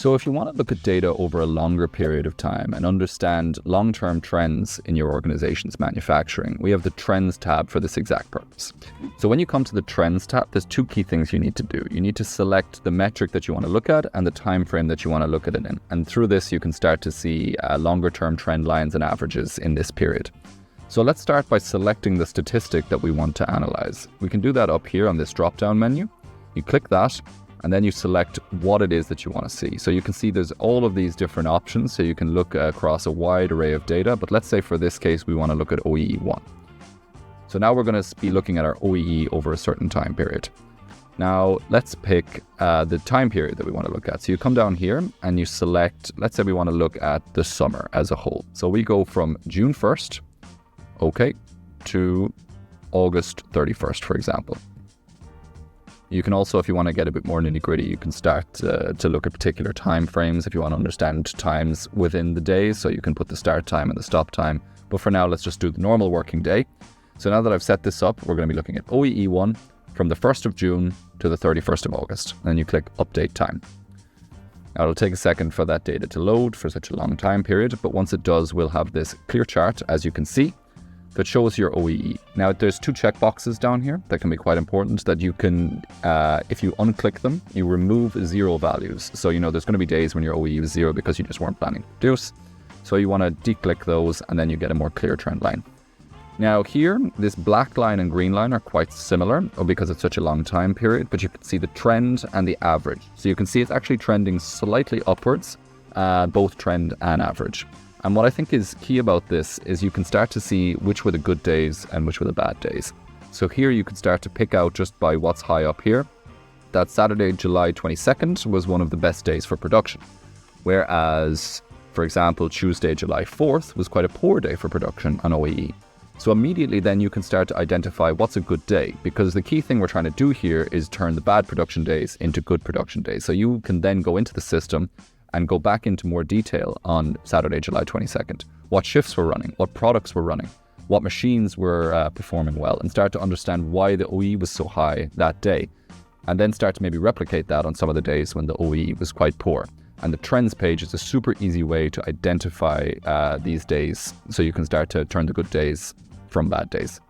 So if you want to look at data over a longer period of time and understand long-term trends in your organization's manufacturing, we have the Trends tab for this exact purpose. So when you come to the Trends tab, there's two key things you need to do. You need to select the metric that you want to look at and the time frame that you want to look at it in. And through this, you can start to see longer-term trend lines and averages in this period. So let's start by selecting the statistic that we want to analyze. We can do that up here on this drop-down menu. You click that, and then you select what it is that you want to see. So you can see there's all of these different options, so you can look across a wide array of data, but let's say for this case, we want to look at OEE1. So now we're going to be looking at our OEE over a certain time period. Now let's pick the time period that we want to look at. So you come down here and you select, let's say we want to look at the summer as a whole. So we go from June 1st, to August 31st, for example. You can also, if you want to get a bit more nitty-gritty, you can start to look at particular time frames if you want to understand times within the days. So you can put the start time and the stop time. But for now, let's just do the normal working day. So now that I've set this up, we're going to be looking at OEE1 from the 1st of June to the 31st of August. And then you click Update Time. Now it'll take a second for that data to load for such a long time period. But once it does, we'll have this clear chart, as you can see, that shows your OEE. Now there's two checkboxes down here that can be quite important that you can, if you unclick them, you remove zero values. So there's going to be days when your OEE is zero because you just weren't planning to produce. So you want to declick those and then you get a more clear trend line. Now here, this black line and green line are quite similar because it's such a long time period, but you can see the trend and the average. So you can see it's actually trending slightly upwards, both trend and average. And what I think is key about this is you can start to see which were the good days and which were the bad days. So here you can start to pick out just by what's high up here, that Saturday, July 22nd was one of the best days for production. Whereas, for example, Tuesday, July 4th was quite a poor day for production on OEE. So immediately then you can start to identify what's a good day, because the key thing we're trying to do here is turn the bad production days into good production days. So you can then go into the system and go back into more detail on Saturday, July 22nd. What shifts were running, what products were running, what machines were performing well, and start to understand why the OEE was so high that day. And then start to maybe replicate that on some of the days when the OEE was quite poor. And the trends page is a super easy way to identify these days, so you can start to turn the good days from bad days.